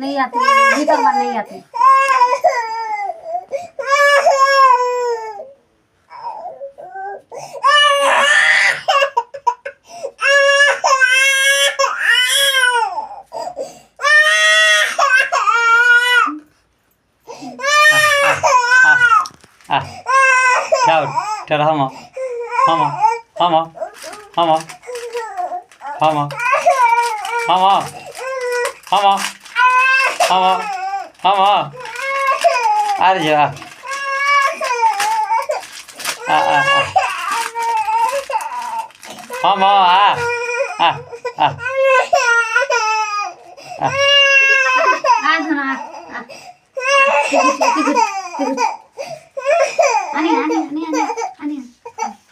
नहीं आती, भीतर मन नहीं आती। Tell Mama, Mama, Mama, Mama, Mama, Mama, Mama, Mama, Mama. Arja. Mama, आ